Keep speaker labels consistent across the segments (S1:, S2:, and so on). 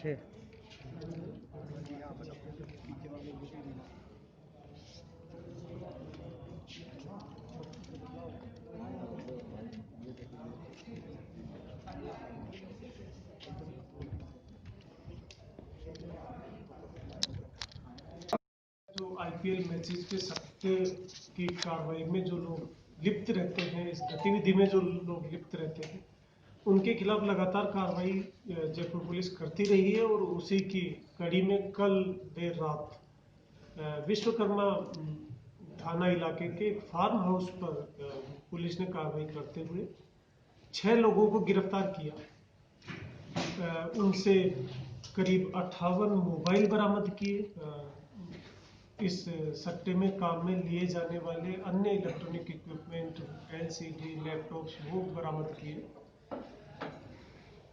S1: 6।
S2: जो IPL matches पे सट्टे की कार्रवाई में जो लोग लिप्त रहते हैं, इस गतिविधि में जो लोग लिप्त रहते हैं, उनके खिलाफ लगातार कार्रवाई जयपुर पुलिस करती रही है। और उसी की कड़ी में कल देर रात विश्वकर्मा थाना इलाके के एक फार्म हाउस पर पुलिस ने कार्रवाई करते हुए 6 लोगों को गिरफ्तार किया। उनसे करीब 58 मोबाइल बरामद किए। इस सट्टे में काम में लिए जाने वाले अन्य इलेक्ट्रॉनिक इक्विपमेंट, एलसीडी, लैपटॉप्स वो बरामद किए।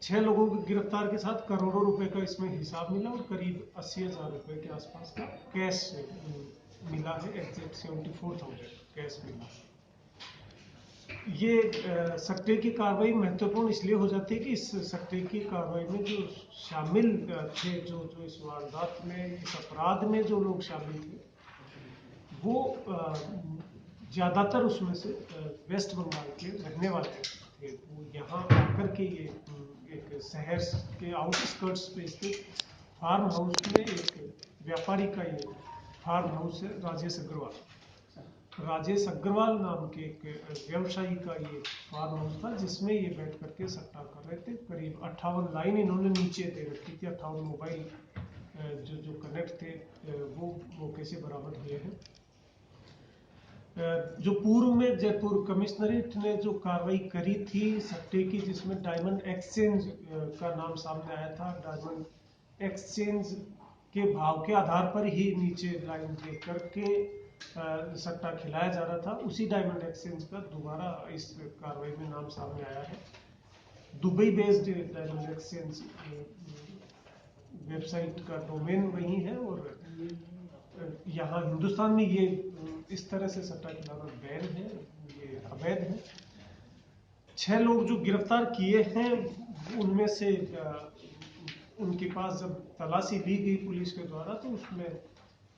S2: 6 लोगों की गिरफ्तार के साथ करोड़ों रुपए का इसमें हिसाब मिला और करीब 80,000 रुपए के आसपास का कैश मिला है। एग्जैक्ट 74,000 कैश मिला है। ये सट्टे की कार्रवाई महत्वपूर्ण इसलिए हो जाती है कि इस सट्टे की कार्रवाई में जो शामिल थे, जो इस वारदात में, इस अपराध में जो लोग शामिल थे, वो ज़्यादातर उसमें से वेस्ट बंगाल के रहने वाले थे। वो यहाँ आकर के ये एक शहर के आउटस्कर्ट्स पे स्थित फार्म हाउस में एक व्यापारी का ये फार्म हाउस है, राजेश अग्रवाल नाम के एक व्यवसायी का ये फार्म हाउस था, जिसमें ये बैठ करके सट्टा कर रहे थे। करीब 58 लाइन इन्होंने नीचे दे रखी थी। 58 मोबाइल जो कनेक्ट थे वो मौके से बरामद हुए हैं। जो पूर्व में जयपुर कमिश्नरेट ने जो कार्रवाई करी थी सट्टे की, जिसमें डायमंड एक्सचेंज का नाम सामने आया था, डायमंड एक्सचेंज के भाव के आधार पर ही नीचे लाइन दे करके सट्टा खिलाया जा रहा था, उसी डायमंड एक्सचेंज का दोबारा इस कार्रवाई में नाम सामने आया है। Dubai based diamond exchange website का डोमेन वही है और यहाँ हिंदुस्तान में ये इस तरह से सट्टा खिलाना बैन है, ये अवैध है। 6 लोग जो गिरफ्तार किए हैं, उनमें से उनके पास जब तलाशी ली गई पुलिस के द्वारा, तो उसमें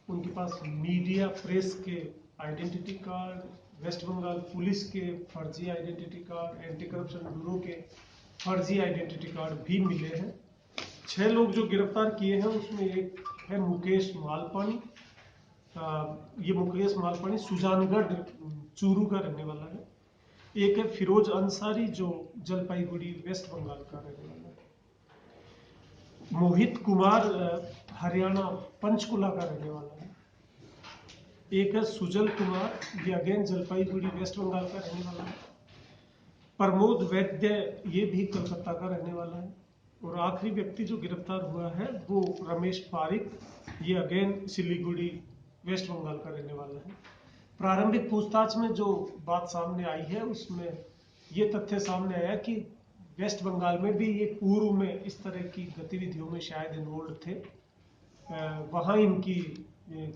S2: उनके पास मीडिया प्रेस के identity card, West Bengal police के फर्जी identity card, anti corruption bureau के फर्जी आइडेंटिटी कार्ड भी मिले हैं। 6 लोग जो गिरफ्तार किए हैं उसमें एक है मुकेश मालपानी। ये मुकेश मालपानी सुजानगढ़ चूरू का रहने वाला है। एक है फिरोज अंसारी जो जलपाईगुड़ी वेस्ट बंगाल का रहने वाला है। मोहित कुमार हरियाणा पंचकुला का रहने वाला है। एक है सुजल कुमार, ये अगेन जलपाईगुड़ी वेस्ट बंगाल का रहने वाला है। प्रमोद वैद्य, ये भी कलकत्ता का रहने वाला है। और आखिरी व्यक्ति जो गिरफ्तार हुआ है वो रमेश पारिक, ये अगेन सिलीगुड़ी वेस्ट बंगाल का रहने वाला है। प्रारंभिक पूछताछ में जो बात सामने आई है उसमें ये तथ्य सामने आया कि वेस्ट बंगाल में भी ये पूर्व में इस तरह की गतिविधियों में शायद इन्वॉल्व थे। वहाँ इनकी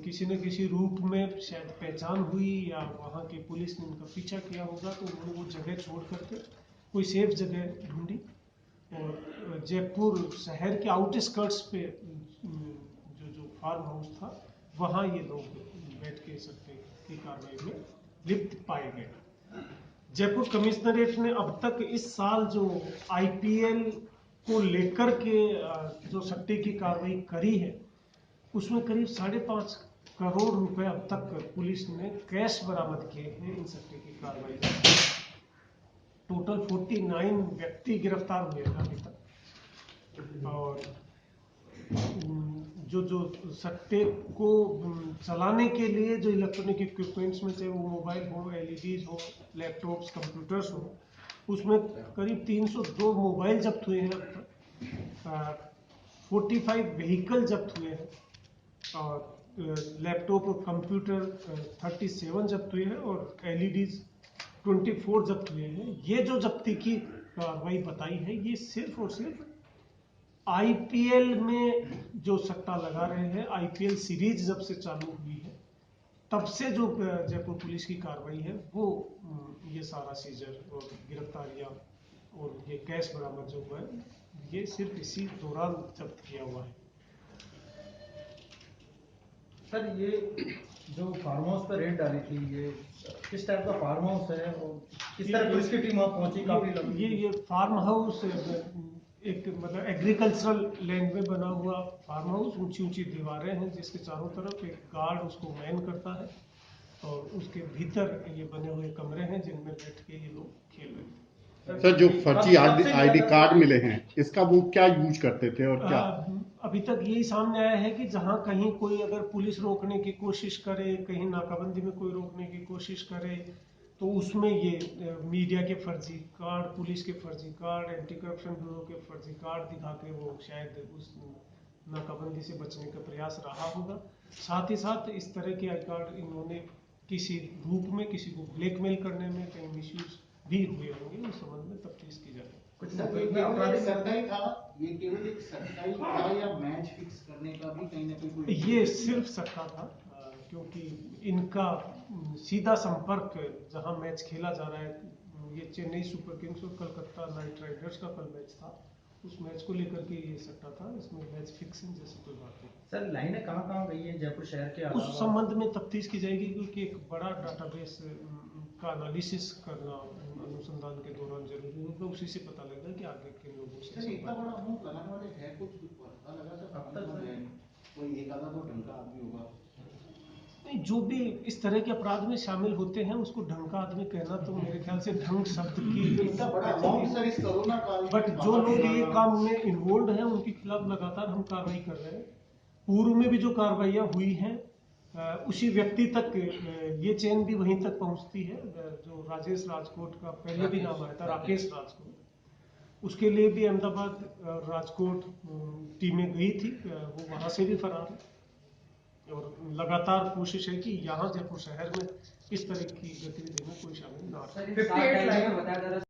S2: किसी न किसी रूप में शायद पहचान हुई या वहाँ की पुलिस ने इनका पीछा किया होगा, तो उन्होंने वो जगह छोड़ करके कोई सेफ जगह ढूंढी और जयपुर शहर के आउटस्कर्ट्स पे जो फार्म हाउस था, वहाँ ये लोग बैठ के सट्टे की कार्रवाई में लिप्त पाए गए। जयपुर कमिश्नरेट ने अब तक इस साल जो आईपीएल को लेकर के जो सट्टे की कार्रवाई करी है, उसमें करीब 5.5 करोड़ रुपए अब तक पुलिस ने कैश बरामद किए हैं इन सट्टे की कार्रवाई में। टोटल 49 व्यक्ति गिरफ्तार हुए हैं अभी तक। और जो सट्टे को चलाने के लिए जो इलेक्ट्रॉनिक इक्विपमेंट्स में, चाहे वो मोबाइल हो, एलईडीज हो, लैपटॉप्स, कंप्यूटर्स हो, उसमें करीब 302 मोबाइल जब्त हुए हैं अब तक। 45 व्हीकल जब्त हुए हैं और लैपटॉप और कंप्यूटर 37 जब्त हुए हैं और एलईडीज 24 जब्त हुए हैं। ये जो जब्ती की कार्रवाई बताई है, ये सिर्फ और सिर्फ आईपीएल में जो सट्टा लगा रहे हैं, आईपीएल सीरीज जब से चालू हुई है तब से जो जयपुर पुलिस की कार्रवाई है वो ये सारा सीजर और गिरफ्तारियां और ये कैश बरामद जो हुआ है ये सिर्फ इसी दौरान जब्त किया हुआ है।
S1: सर ये जो फार्म हाउस पर रेड डाली थी, ये किस टाइप का फार्म हाउस है और किस तरह पुलिस की टीम वहाँ पहुंची? काफी लंबी
S2: ये फार्म हाउस एक मतलब एग्रीकल्चरल लैंड में बना हुआ फार्म हाउस, ऊंची ऊंची दीवारें हैं जिसके चारों तरफ एक गार्ड उसको मैन करता है और उसके भीतर ये बने हुए कमरे हैं जिनमें बैठ के ये लोग खेल रहे थे।
S3: सर जो फर्जी आईडी कार्ड मिले हैं इसका वो क्या यूज करते थे और क्या?
S2: अभी तक यही सामने आया है कि जहां कहीं कोई अगर पुलिस रोकने की कोशिश करे, कहीं नाकाबंदी में कोई रोकने की कोशिश करे, तो उसमें ये मीडिया के फर्जी कार्ड, पुलिस के फर्जी कार्ड, एंटी करप्शन ब्यूरो के फर्जी कार्ड दिखा के वो शायद उस नाकाबंदी से बचने का प्रयास रहा होगा। साथ ही साथ इस तरह के आई कार्ड इन्होंने किसी रूप में किसी को ब्लैकमेल करने में कहीं मिसयूज भी हुए होंगे, उस संबंध में तफ्तीश की जाएगी।
S1: कुछ
S4: ये केवल एक सट्टा ही था या मैच फिक्स करने का भी कहीं ना कहीं?
S2: ये सिर्फ सट्टा था, क्योंकि इनका सीधा संपर्क जहां मैच खेला जा रहा है, ये चेन्नई सुपर किंग्स और कलकत्ता नाइट राइडर्स का कल मैच था, उस मैच को लेकर के ये सट्टा था, इसमें मैच फिक्सिंग जैसी कोई बात नहीं।
S1: सर लाइनें कहाँ गई है जयपुर शहर के
S2: उस संबंध में तफ्तीश की जाएगी, क्योंकि एक बड़ा डाटाबेस का एनालिसिस करना अनुसंधान के दौरान जरूरी होगा, उसी से पता लगेगा कि आगे किन लोगों से।
S4: इतना बड़ा अमाउंट लगाने वाले है कुछ पता लगा सर? अब तक कोई एक आधा तो ढंग का आदमी होगा
S2: नहीं, जो भी इस तरह के अपराध में शामिल होते हैं उसको ढंग का आदमी कहना तो मेरे ख्याल से ढंग शब्द की
S4: इतना बड़ा अमाउंट सर इस कोरोना काल।
S2: बट जो लोग ये काम में इन्वॉल्व हैं उनके खिलाफ लगातार हम कार्रवाई कर रहे हैं। पूर्व में भी जो कार्रवाइयाँ हुई हैं उसी व्यक्ति तक ये चेन भी वहीं तक पहुंचती है। जो राजेश राजकोट का पहले भी नाम आया था, राकेश राजकोट, उसके लिए भी अहमदाबाद राजकोट टीमें गई थी, वो वहां से भी फरार है और लगातार कोशिश है कि यहाँ जयपुर शहर में इस तरह की गतिविधि में कोई शामिल ना हो।